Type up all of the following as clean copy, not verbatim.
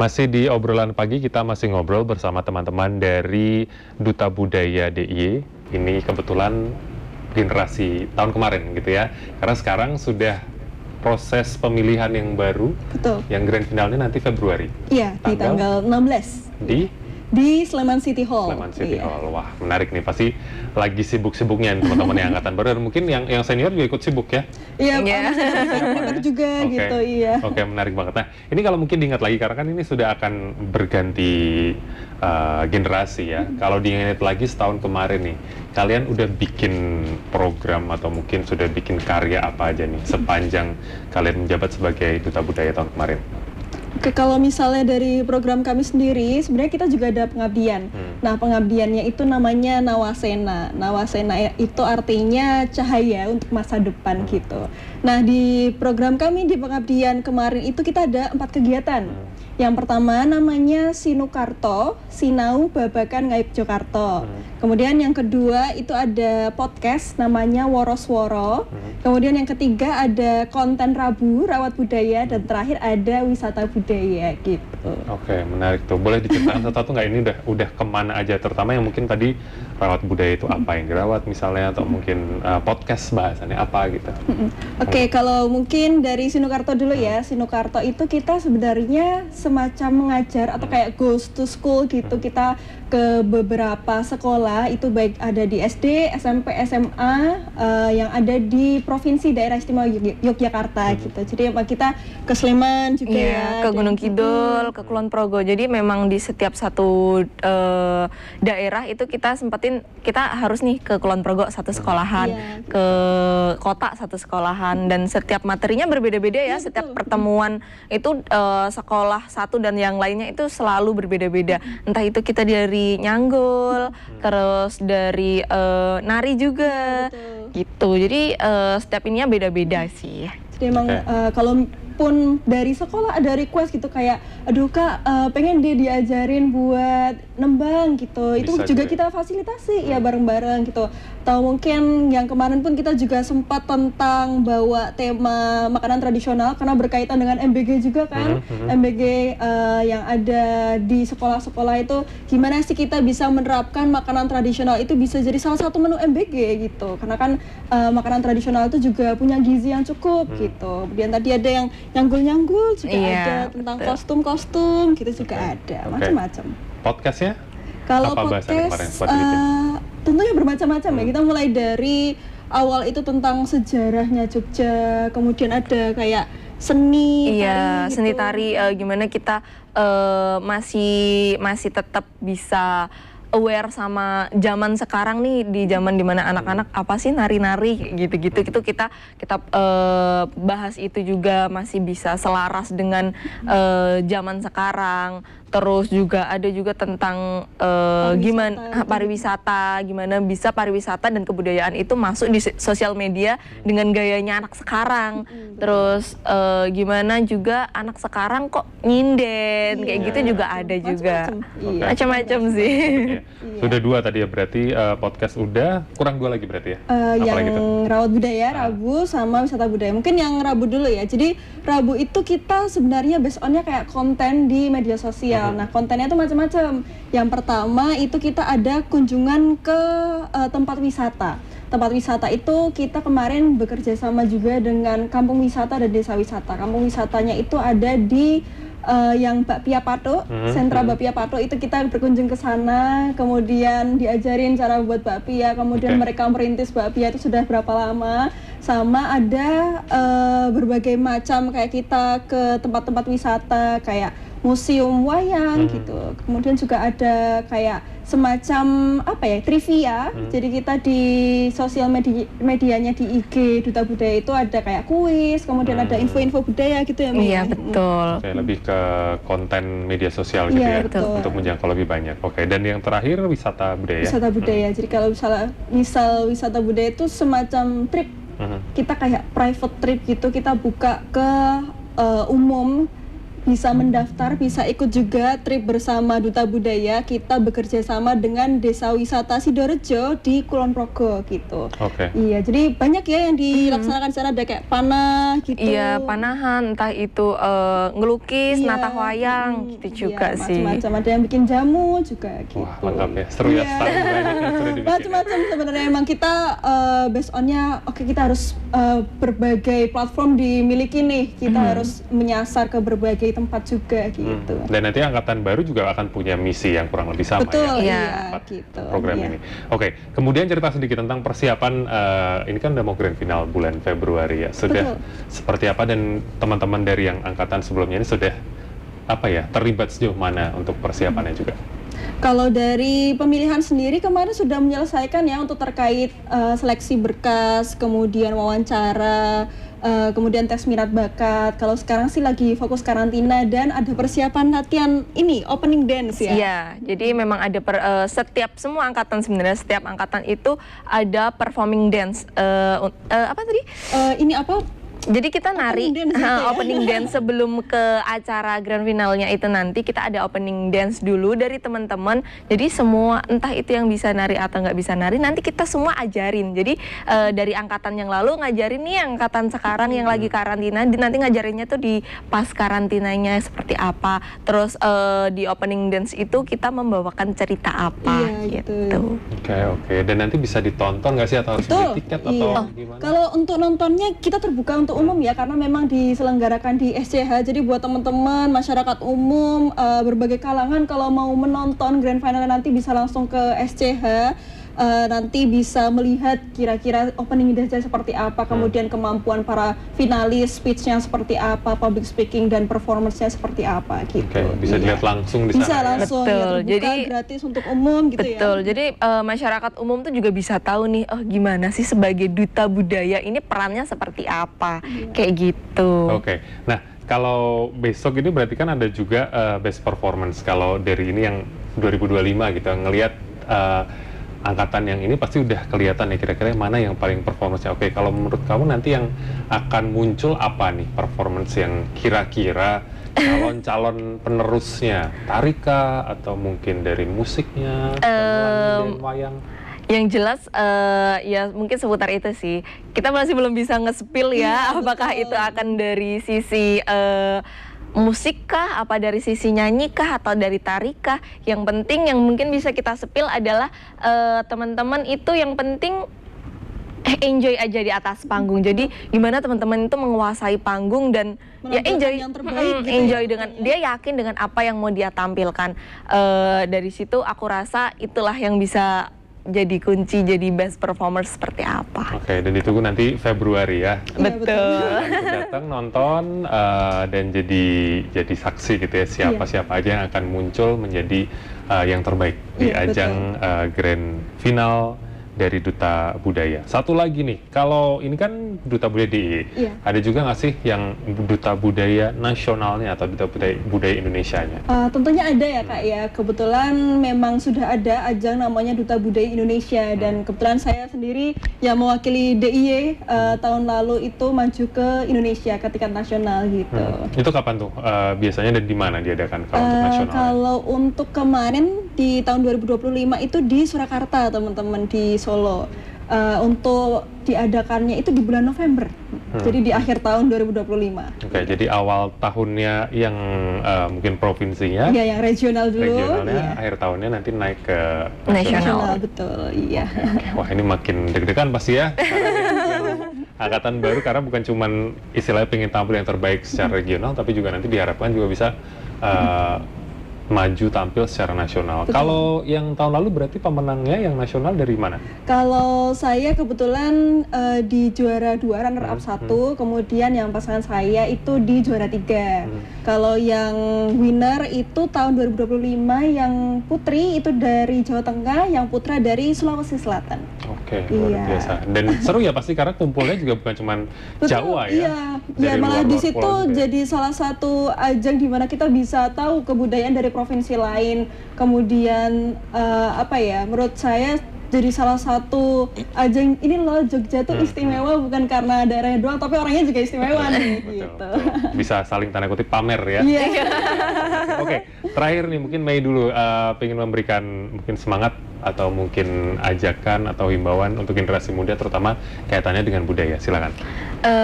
Masih di obrolan pagi, kita masih ngobrol bersama teman-teman dari Duta Budaya DIY. Ini kebetulan generasi tahun kemarin gitu ya. Karena sekarang sudah proses pemilihan yang baru. Betul. Yang grand finalnya nanti Februari. Iya, di tanggal 16. Di Sleman City Hall. Sleman City Hall. Wah, menarik nih. Pasti lagi sibuk-sibuknya teman-teman yang angkatan baru. Dan mungkin yang senior juga ikut sibuk ya? Iya, Pak. juga gitu, iya. Oke, menarik banget. Nah, ini kalau mungkin diingat lagi, karena kan ini sudah akan berganti generasi ya. Kalau diingat lagi setahun kemarin nih, kalian udah bikin program atau mungkin sudah bikin karya apa aja nih sepanjang kalian menjabat sebagai Duta Budaya tahun kemarin? Oke, kalau misalnya dari program kami sendiri, sebenarnya kita juga ada pengabdian. Nah, pengabdiannya itu namanya Nawasena. Nawasena itu artinya cahaya untuk masa depan gitu. Nah, di program kami di pengabdian kemarin itu kita ada 4 kegiatan. Yang pertama namanya Sinukarto, Sinau Babakan Ngaib Jokarto. Kemudian yang kedua itu ada podcast namanya Worosworo. Kemudian yang ketiga ada konten Rabu, Rawat Budaya, dan terakhir ada wisata budaya gitu. Oke, menarik tuh. Boleh diceritakan satu-satu nggak ini udah kemana aja? Terutama yang mungkin tadi rawat budaya itu apa yang dirawat misalnya, atau mungkin podcast bahasannya apa gitu. Oke, kalau mungkin dari Sinukarto dulu ya. Sinukarto itu kita sebenarnya semacam mengajar atau kayak goes to school gitu. Kita ke beberapa sekolah, itu baik ada di SD, SMP, SMA yang ada di Provinsi Daerah Istimewa Yogyakarta gitu. Jadi kita ke Sleman juga ya, ke Gunung Kidul, ke Kulon Progo. Jadi memang di setiap satu daerah itu kita sempetin, kita harus nih ke Kulon Progo satu sekolahan, ke kota satu sekolahan, dan setiap materinya berbeda-beda ya. Setiap pertemuan itu sekolah satu dan yang lainnya itu selalu berbeda-beda. Entah itu kita dari nyanggul, terus dari nari juga, gitu. Jadi setiap ininya beda-beda sih. Jadi emang kalau pun dari sekolah ada request gitu kayak, aduh Kak, pengen dia diajarin buat nembang gitu. Itu Bisa juga kita fasilitasi ya bareng-bareng gitu. Atau mungkin yang kemarin pun kita juga sempat tentang bawa tema makanan tradisional karena berkaitan dengan MBG juga kan. MBG yang ada di sekolah-sekolah itu gimana sih kita bisa menerapkan makanan tradisional itu bisa jadi salah satu menu MBG gitu. Karena kan makanan tradisional itu juga punya gizi yang cukup gitu. Kemudian tadi ada yang nyanggul-nyanggul juga ada, tentang kostum-kostum gitu juga ada, macam-macam. Podcastnya? Kalau apa podcast tentunya bermacam-macam ya. Kita mulai dari awal itu tentang sejarahnya Jogja, kemudian ada kayak seni tari, seni tari, gimana kita masih tetap bisa aware sama zaman sekarang nih, di zaman dimana anak-anak apa sih nari-nari gitu-gitu, itu kita bahas itu juga masih bisa selaras dengan zaman sekarang. Terus juga ada juga tentang gimana pariwisata, gimana bisa pariwisata dan kebudayaan itu masuk di sosial media dengan gayanya anak sekarang. Terus gimana juga anak sekarang kok nyinden, kayak gitu juga ada juga. Macam-macam sih. Sudah 2 tadi ya berarti, podcast udah, kurang 2 lagi berarti ya? Yang Rawat Budaya, Rabu, sama Wisata Budaya. Mungkin yang Rabu dulu ya. Jadi Rabu itu kita sebenarnya based on-nya kayak konten di media sosial. Nah, kontennya itu macam-macam. Yang pertama itu kita ada kunjungan ke tempat wisata. Tempat wisata itu kita kemarin bekerja sama juga dengan kampung wisata dan desa wisata. Kampung wisatanya itu ada di yang Bakpia Patok, sentra Bakpia Patok, itu kita berkunjung ke sana, kemudian diajarin cara buat bakpia, kemudian mereka merintis bakpia itu sudah berapa lama, sama ada berbagai macam kayak kita ke tempat-tempat wisata kayak museum wayang gitu. Kemudian juga ada kayak semacam trivia. Jadi kita di sosial medianya di IG Duta Budaya itu ada kayak kuis, kemudian ada info-info budaya gitu ya. Iya, betul. Oke, lebih ke konten media sosial gitu ya, untuk menjangkau lebih banyak. Oke, dan yang terakhir wisata budaya. Wisata budaya. Jadi kalau misal wisata budaya itu semacam trip. Kita kayak private trip gitu, kita buka ke umum bisa mendaftar, bisa ikut juga trip bersama Duta Budaya. Kita bekerja sama dengan Desa Wisata Sidorejo di Kulon Progo gitu. Oke. Iya, jadi banyak ya yang dilaksanakan di sana, ada kayak panah gitu. Iya, panahan, entah itu ngelukis, Iya, nata wayang, gitu juga iya, sih. macam-macam, ada yang bikin jamu juga gitu. Wah, mantap ya. Seru ya, Iya. setahun banyak yang sudah dibikin. Macam-macam sebenarnya, emang kita based on-nya oke, kita harus berbagai platform dimiliki nih. Kita harus menyasar ke berbagai tempat juga gitu. Dan nanti angkatan baru juga akan punya misi yang kurang lebih sama Betul, ya. Iya. Empat gitu. program Iya. ini. Oke, kemudian cerita sedikit tentang persiapan. Ini kan udah mau grand final bulan Februari ya. Sudah Betul. seperti apa, dan teman-teman dari yang angkatan sebelumnya ini sudah apa ya, terlibat sejauh mana untuk persiapannya juga? Kalau dari pemilihan sendiri kemarin sudah menyelesaikan ya untuk terkait seleksi berkas, kemudian wawancara, kemudian tes minat bakat. Kalau sekarang sih lagi fokus karantina dan ada persiapan latihan ini opening dance ya. Iya, jadi memang ada setiap semua angkatan sebenarnya, setiap angkatan itu ada performing dance. Apa tadi? Ini apa? Jadi kita nari Opening dance gitu ya? opening dance sebelum ke acara grand finalnya itu, nanti kita ada opening dance dulu dari teman-teman. Jadi semua, entah itu yang bisa nari atau nggak bisa nari, nanti kita semua ajarin. Jadi dari angkatan yang lalu ngajarin nih angkatan sekarang yang lagi karantina, nanti ngajarinnya tuh di pas karantinanya seperti apa. Terus di opening dance itu kita membawakan cerita apa Iya, gitu. Oke. Dan nanti bisa ditonton nggak sih, atau harus beli Betul. tiket atau Iya. gimana? Kalau untuk nontonnya kita terbuka untuk umum ya, karena memang diselenggarakan di SCH. Jadi buat teman-teman masyarakat umum berbagai kalangan kalau mau menonton grand final nanti bisa langsung ke SCH. Nanti bisa melihat kira-kira opening dance seperti apa, kemudian kemampuan para finalis, speech-nya seperti apa, public speaking dan performance-nya seperti apa gitu. Oke, bisa Iya. dilihat langsung di Bisa sana ya? langsung Betul, ya, terbuka, jadi- gratis untuk umum gitu ya. Betul, jadi masyarakat umum tuh juga bisa tahu nih, oh gimana sih sebagai duta budaya ini perannya seperti apa, kayak gitu. Oke. Nah, kalau besok ini berarti kan ada juga best performance. Kalau dari ini yang 2025 gitu, ngelihat angkatan yang ini pasti udah kelihatan ya kira-kira mana yang paling performance-nya. Oke, kalau menurut kamu nanti yang akan muncul apa nih performance yang kira-kira calon-calon penerusnya? Tarika atau mungkin dari musiknya, gamelan, dan wayang? Yang jelas ya mungkin seputar itu sih. Kita masih belum bisa nge-spill ya, Iya, apakah betul. itu akan dari sisi musik kah, apa dari sisi nyanyi kah, atau dari tari kah. Yang penting yang mungkin bisa kita spill adalah teman-teman itu yang penting enjoy aja di atas panggung. Jadi gimana teman-teman itu menguasai panggung dan ya Menampilkan enjoy, yang terbaik gitu ya. enjoy dengan dia yakin dengan apa yang mau dia tampilkan. Dari situ aku rasa itulah yang bisa jadi kunci jadi best performer seperti apa. Oke, dan ditunggu nanti Februari ya. Iya, Betul. Datang nonton dan jadi saksi gitu ya, siapa-siapa aja yang akan muncul menjadi yang terbaik di Iya, ajang grand final dari Duta Budaya. Satu lagi nih, kalau ini kan Duta Budaya DIY, Iya. ada juga nggak sih yang Duta Budaya nasionalnya atau Duta Budaya Indonesianya? Tentunya ada ya Kak ya, kebetulan memang sudah ada ajang namanya Duta Budaya Indonesia dan kebetulan saya sendiri yang mewakili DIY tahun lalu itu maju ke Indonesia ke tingkat nasional gitu. Itu kapan tuh? Biasanya dan di mana diadakan kalau untuk nasional? Kalau untuk kemarin di tahun 2025 itu di Surakarta teman-teman, di Solo. Untuk diadakannya itu di bulan November, jadi di akhir tahun 2025. Oke, jadi awal tahunnya yang mungkin provinsinya, Iya, yang regional dulu. regionalnya, Iya. akhir tahunnya nanti naik ke Nasional. Betul, iya. Wah, ini makin deg-degan pasti ya. Yang angkatan baru, karena bukan cuman istilahnya pengen tampil yang terbaik secara regional, tapi juga nanti diharapkan juga bisa maju tampil secara nasional. Betul. Kalau yang tahun lalu berarti pemenangnya yang nasional dari mana? Kalau saya kebetulan di juara 2 runner up 1, kemudian yang pasangan saya itu di juara 3. Kalau yang winner itu tahun 2025 yang putri itu dari Jawa Tengah, yang putra dari Sulawesi Selatan. Oke, luar Iya. biasa. Dan seru ya pasti karena kumpulnya juga bukan cuman Jawa ya. Iya, ya dari malah luar-luar di situ pulau juga ya. jadi salah satu ajang di mana kita bisa tahu kebudayaan dari provinsi lain. Kemudian apa ya? Menurut saya jadi salah satu ajang ini loh, Jogja tuh istimewa bukan karena daerahnya doang tapi orangnya juga istimewa nih Betul, gitu. betul. Bisa saling tanda kutip pamer ya. Iya. Oke, terakhir nih mungkin Mei dulu pengen memberikan mungkin semangat atau mungkin ajakan atau himbauan untuk generasi muda terutama kaitannya dengan budaya. Silakan.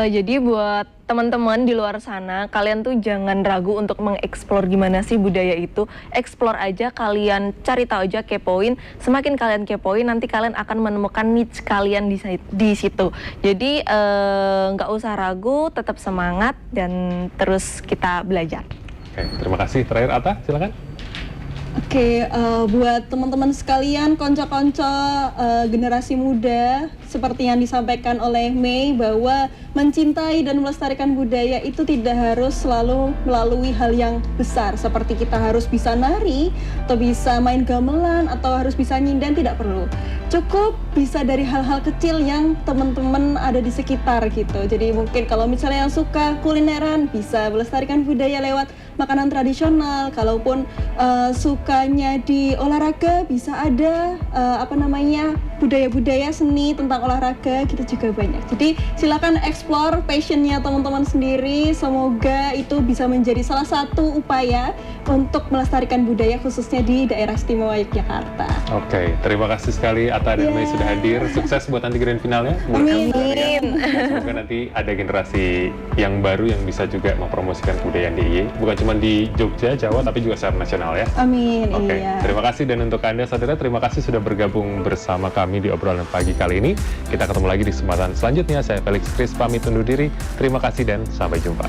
Jadi buat teman-teman di luar sana, kalian tuh jangan ragu untuk mengeksplor gimana sih budaya itu. Explore aja, kalian cari tahu aja, kepoin. Semakin kalian kepoin, nanti kalian akan menemukan niche kalian di situ. Jadi nggak usah ragu, tetap semangat dan terus kita belajar. Oke, terima kasih. Terakhir Atta, silakan. Oke, buat teman-teman sekalian, konco-konco generasi muda, seperti yang disampaikan oleh Mei bahwa mencintai dan melestarikan budaya itu tidak harus selalu melalui hal yang besar, seperti kita harus bisa nari, atau bisa main gamelan, atau harus bisa nyinden, tidak perlu. Cukup bisa dari hal-hal kecil yang teman-teman ada di sekitar gitu. Jadi mungkin kalau misalnya yang suka kulineran, bisa melestarikan budaya lewat makanan tradisional. Kalaupun sukanya di olahraga, bisa ada budaya-budaya seni tentang olahraga gitu juga banyak. Jadi silakan explore passionnya teman-teman sendiri. Semoga itu bisa menjadi salah satu upaya untuk melestarikan budaya khususnya di daerah istimewa Yogyakarta. Oke, terima kasih sekali Atta dan Mei sudah hadir. Sukses buat nanti grand finalnya. Amin. Semoga nanti ada generasi yang baru yang bisa juga mempromosikan kebudayaan DIY. Bukan cuma di Jogja, Jawa, tapi juga secara nasional ya. Amin. Oke, Iya. terima kasih. Dan untuk Anda saudara, terima kasih sudah bergabung bersama kami di obrolan pagi kali ini. Kita ketemu lagi di kesempatan selanjutnya. Saya Felix Kris pamit undur diri. Terima kasih dan sampai jumpa.